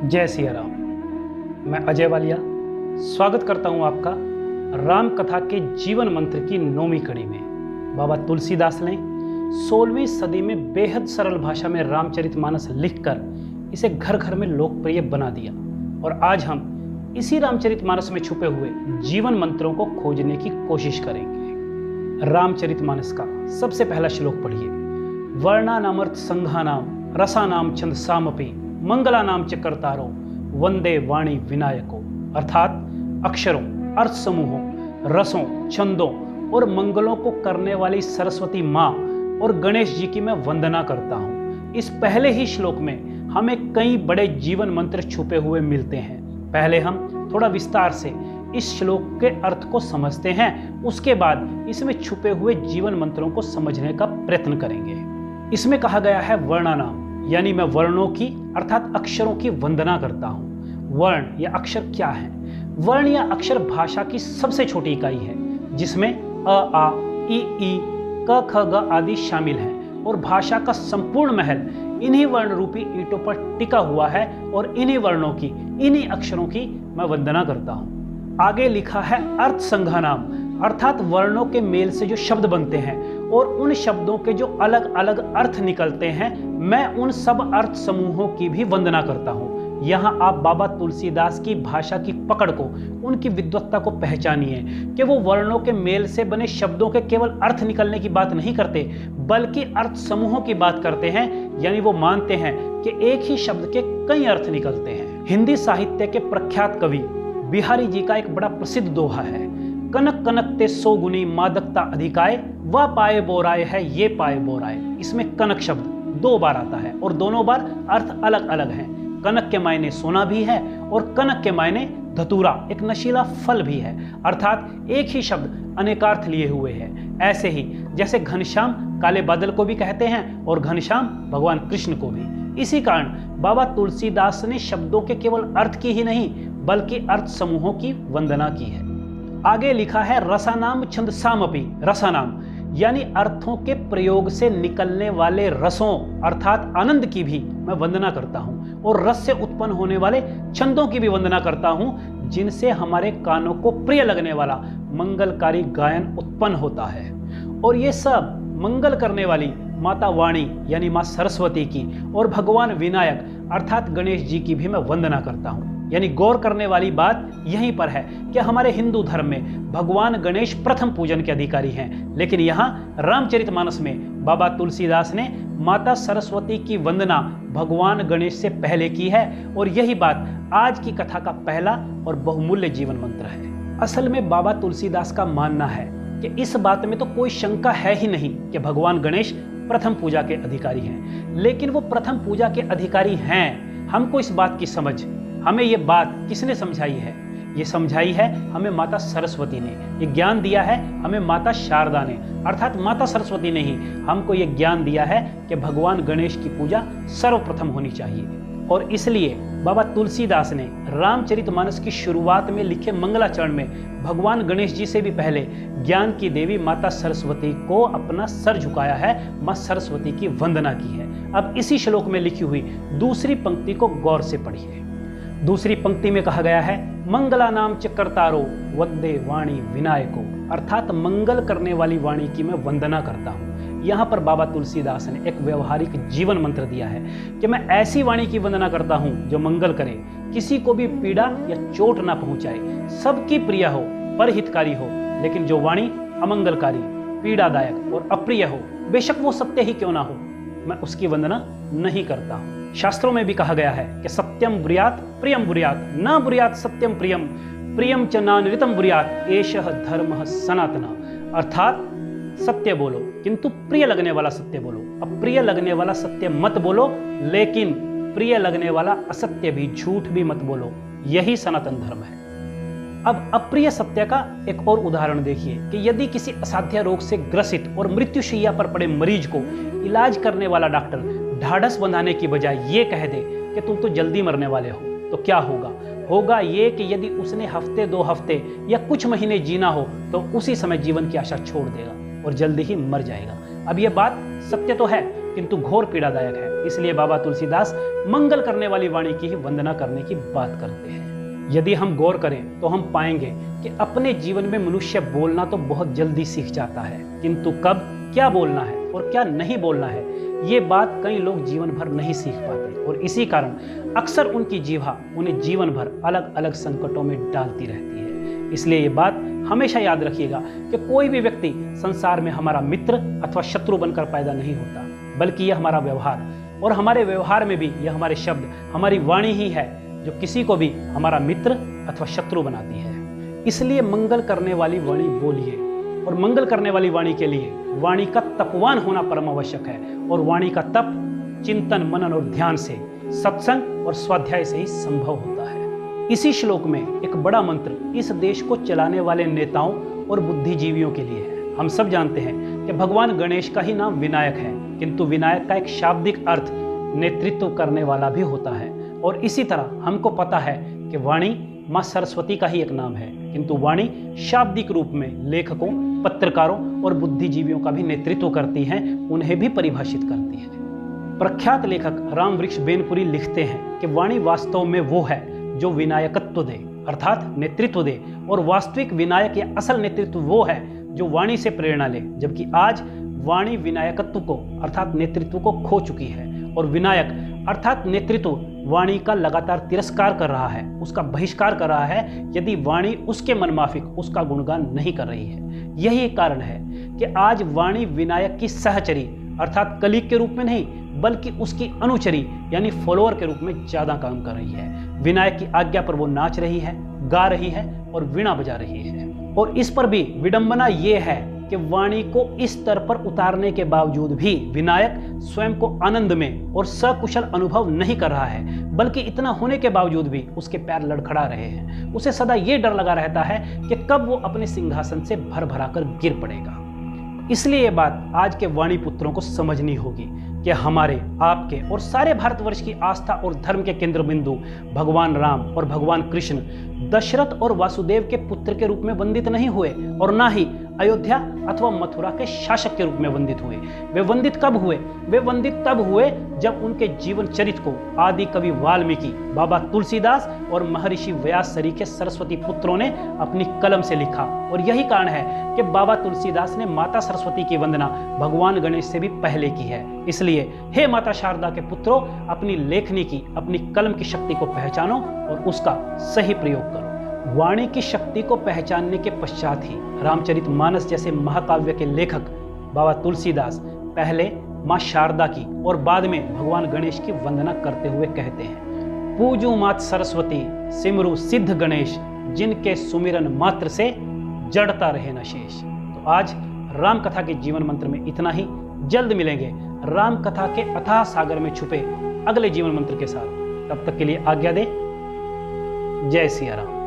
जय सिया राम। मैं अजय वालिया स्वागत करता हूं आपका राम कथा के जीवन मंत्र की 9वीं कड़ी में। बाबा तुलसीदास ने 16वीं सदी में बेहद सरल भाषा में रामचरितमानस लिखकर इसे घर घर में लोकप्रिय बना दिया और आज हम इसी रामचरितमानस में छुपे हुए जीवन मंत्रों को खोजने की कोशिश करेंगे। रामचरितमानस का सबसे पहला श्लोक पढ़िए। वर्णानामर्थ संघानाम रसानाम छंद सामपि मंगला नाम च कर्तारो वंदे वाणी विनायको, अर्थात अक्षरों, अर्थ समूहों, रसों, छंदों और मंगलों को करने वाली सरस्वती माँ और गणेश जी की मैं वंदना करता हूँ। इस पहले ही श्लोक में हमें कई बड़े जीवन मंत्र छुपे हुए मिलते हैं। पहले हम थोड़ा विस्तार से इस श्लोक के अर्थ को समझते हैं, उसके बाद इसमें छुपे हुए जीवन मंत्रों को समझने का प्रयत्न करेंगे। इसमें कहा गया है वर्णानाम, यानी मैं वर्णों की अर्थात अक्षरों की वंदना करता हूँ। वर्ण या अक्षर क्या है? वर्ण या अक्षर भाषा की सबसे छोटी इकाई है जिसमें अ, आ, ई, क, ख, ग आदि शामिल हैं और भाषा का संपूर्ण महल इन्हीं वर्ण रूपी ईंटों पर टिका हुआ है और इन्हीं वर्णों की, इन्हीं अक्षरों की मैं वंदना करता हूँ। आगे लिखा है अर्थ संघानाम, अर्थात वर्णों के मेल से जो शब्द बनते हैं और उन शब्दों के जो अलग अलग अर्थ निकलते हैं, मैं उन सब अर्थ समूहों की भी वंदना करता हूँ। यहाँ आप बाबा तुलसीदास की भाषा की पकड़ को, उनकी विद्वत्ता को पहचानिए कि वो वर्णों के मेल से बने शब्दों के केवल अर्थ निकलने की बात नहीं करते, बल्कि अर्थ समूहों की बात करते हैं। यानी वो मानते हैं कि एक ही शब्द के कई अर्थ निकलते हैं। हिंदी साहित्य के प्रख्यात कवि बिहारी जी का एक बड़ा प्रसिद्ध दोहा है, कनक कनक ते 100 गुनी मादकता अधिकाय, वह पाए बोराए है ये पाए बोराए। इसमें कनक शब्द 2 बार आता है और दोनों बार अर्थ अलग अलग हैं। कनक के मायने सोना भी है और कनक के मायने धतूरा, एक नशीला फल भी है, अर्थात एक ही शब्द अनेकार्थ लिए हुए है। ऐसे ही जैसे घनश्याम काले बादल को भी कहते हैं और घनश्याम भगवान कृष्ण को भी। इसी कारण बाबा तुलसीदास ने शब्दों के केवल अर्थ की ही नहीं बल्कि अर्थ समूहों की वंदना की है। आगे लिखा है रसानाम छंद सामपि, रसानाम यानी अर्थों के प्रयोग से निकलने वाले रसों अर्थात आनंद की भी मैं वंदना करता हूँ और रस से उत्पन्न होने वाले छंदों की भी वंदना करता हूँ, जिनसे हमारे कानों को प्रिय लगने वाला मंगलकारी गायन उत्पन्न होता है। और ये सब मंगल करने वाली माता वाणी यानी माँ सरस्वती की और भगवान विनायक अर्थात गणेश जी की भी मैं वंदना करता हूँ। यानी गौर करने वाली बात यहीं पर है कि हमारे हिंदू धर्म में भगवान गणेश प्रथम पूजन के अधिकारी हैं, लेकिन यहाँ रामचरितमानस में बाबा तुलसीदास ने माता सरस्वती की वंदना भगवान गणेश से पहले की है और यही बात आज की कथा का पहला और बहुमूल्य जीवन मंत्र है। असल में बाबा तुलसीदास का मानना है कि इस बात में तो कोई शंका है ही नहीं कि भगवान गणेश प्रथम पूजा के अधिकारी हैं, लेकिन वो प्रथम पूजा के अधिकारी हैं, हमको इस बात की समझ, हमें ये बात किसने समझाई है? ये समझाई है हमें माता सरस्वती ने, ये ज्ञान दिया है हमें माता शारदा ने, अर्थात माता सरस्वती ने ही हमको ये ज्ञान दिया है कि भगवान गणेश की पूजा सर्वप्रथम होनी चाहिए। और इसलिए बाबा तुलसीदास ने रामचरितमानस की शुरुआत में लिखे मंगलाचरण में भगवान गणेश जी से भी पहले ज्ञान की देवी माता सरस्वती को अपना सर झुकाया है, माँ सरस्वती की वंदना की है। अब इसी श्लोक में लिखी हुई दूसरी पंक्ति को गौर से पढ़िए। दूसरी पंक्ति में कहा गया है मंगला नाम च कर्तारो वंदे वाणी विनायको, अर्थात मंगल करने वाली वाणी की मैं वंदना करता हूँ। यहाँ पर बाबा तुलसीदास ने एक व्यवहारिक जीवन मंत्र दिया है कि मैं ऐसी वाणी की वंदना करता हूँ जो मंगल करे, किसी को भी पीड़ा या चोट ना पहुँचाए, सबकी प्रिय हो, परहितकारी हो, लेकिन जो वाणी अमंगलकारी, पीड़ादायक और अप्रिय हो, बेशक वो सत्य ही क्यों ना हो, मैं उसकी वंदना नहीं करता हूँ। शास्त्रों में भी कहा गया है कि सत्यम बुर्यात प्रियम बुर्यात न बुर्यात सत्यम प्रियम प्रियम च नानृतम बुर्यात एषः धर्मः सनातना, अर्थात सत्य बोलो किंतु प्रिय लगने वाला सत्य बोलो, अप्रिय लगने वाला सत्य मत बोलो, लेकिन प्रिय लगने वाला असत्य भी, झूठ भी मत बोलो, यही सनातन धर्म है। अब अप्रिय सत्य का एक और उदाहरण देखिए कि यदि किसी असाध्य रोग से ग्रसित और मृत्युशैया पर पड़े मरीज को इलाज करने वाला डॉक्टर ढाढ़स बंधाने की बजाय ये कह दे कि तुम तो जल्दी मरने वाले हो, तो क्या होगा? होगा ये कि यदि उसने हफ्ते 2 हफ्ते या कुछ महीने जीना हो तो उसी समय जीवन की आशा छोड़ देगा और जल्दी ही मर जाएगा। अब यह बात सत्य तो है किंतु घोर पीड़ादायक है। इसलिए बाबा तुलसीदास मंगल करने वाली वाणी की ही वंदना करने की बात करते हैं। यदि हम गौर करें तो हम पाएंगे कि अपने जीवन में मनुष्य बोलना तो बहुत जल्दी सीख जाता है, किंतु कब क्या बोलना है और क्या नहीं बोलना है, ये बात कई लोग जीवन भर नहीं सीख पाते और इसी कारण अक्सर उनकी जीवा उन्हें जीवन भर अलग अलग संकटों में डालती रहती है। इसलिए ये बात हमेशा याद रखिएगा कि कोई भी व्यक्ति संसार में हमारा मित्र अथवा शत्रु बनकर पैदा नहीं होता, बल्कि यह हमारा व्यवहार, और हमारे व्यवहार में भी यह हमारे शब्द, हमारी वाणी ही है जो किसी को भी हमारा मित्र अथवा शत्रु बनाती है। इसलिए मंगल करने वाली वाणी बोलिए, और मंगल करने वाली वाणी के लिए वाणी का तपवान होना परम आवश्यक है, और वाणी का तप चिंतन, मनन और ध्यान से, सत्संग और स्वाध्याय से ही संभव होता है। इसी श्लोक में एक बड़ा मंत्र इस देश को चलाने वाले नेताओं और बुद्धिजीवियों के लिए है। हम सब जानते हैं कि भगवान गणेश का ही नाम विनायक है, किंतु विनायक का एक शाब्दिक अर्थ नेतृत्व करने वाला भी होता है। और इसी तरह हमको पता है कि वाणी माँ सरस्वती का ही एक नाम है, किंतु वाणी शाब्दिक रूप में लेखकों, पत्रकारों और बुद्धिजीवियों का भी नेतृत्व करती है, उन्हें भी परिभाषित करती है। प्रख्यात लेखक राम वृक्ष बेनपुरी लिखते हैं कि वाणी वास्तव में वो है जो विनायकत्व दे, अर्थात नेतृत्व दे, और वास्तविक विनायक या असल नेतृत्व वो है जो वाणी से प्रेरणा ले। जबकि आज वाणी विनायकत्व को अर्थात नेतृत्व को खो चुकी है, और विनायक अर्थात नेतृत्व वाणी का लगातार तिरस्कार कर रहा है, उसका बहिष्कार कर रहा है, यदि वाणी उसके मनमाफिक उसका गुणगान नहीं कर रही है। यही एक कारण है कि आज वाणी विनायक की सहचरी अर्थात कलीग के रूप में नहीं, बल्कि उसकी अनुचरी यानी फॉलोअर के रूप में ज्यादा काम कर रही है। विनायक की आज्ञा पर वो नाच रही है, गा रही है और वीणा बजा रही है। और इस पर भी विडंबना ये है कि वाणी को इस स्तर पर उतारने के बावजूद भी विनायक स्वयं को आनंद में और सकुशल अनुभव नहीं कर रहा है, बल्कि इतना होने के बावजूद भी उसके पैर लड़खड़ा रहे हैं। उसे सदा ये डर लगा रहता है कि कब वो अपने सिंहासन से भर भरा कर गिर पड़ेगा। इसलिए ये बात आज के वाणी पुत्रों को समझनी होगी कि हमारे, आपके और सारे भारतवर्ष की आस्था और धर्म के केंद्र बिंदु भगवान राम और भगवान कृष्ण दशरथ और वासुदेव के पुत्र के रूप में वंदित नहीं हुए, और ना ही अयोध्या अथवा मथुरा के शासक के रूप में वंदित हुए। वे वंदित कब हुए? वे वंदित तब हुए जब उनके जीवन चरित्र को आदि कवि वाल्मीकि, बाबा तुलसीदास और महर्षि व्यास सरीखे सरस्वती पुत्रों ने अपनी कलम से लिखा। और यही कारण है कि बाबा तुलसीदास ने माता सरस्वती की वंदना भगवान गणेश से भी पहले की है। इसलिए हे माता शारदा के पुत्रों, अपनी लेखनी की, अपनी कलम की शक्ति को पहचानो और उसका सही प्रयोग करो। वाणी की शक्ति को पहचानने के पश्चात ही रामचरितमानस जैसे महाकाव्य के लेखक बाबा तुलसीदास पहले मां शारदा की और बाद में भगवान गणेश की वंदना करते हुए कहते हैं, पूजू मात सरस्वती सिमरु सिद्ध गणेश, जिनके सुमिरन मात्र से जड़ता रहे न शेष। तो आज राम कथा के जीवन मंत्र में इतना ही। जल्द मिलेंगे राम कथा के अथाह सागर में छुपे अगले जीवन मंत्र के साथ। तब तक के लिए आज्ञा दे। जय सिया राम।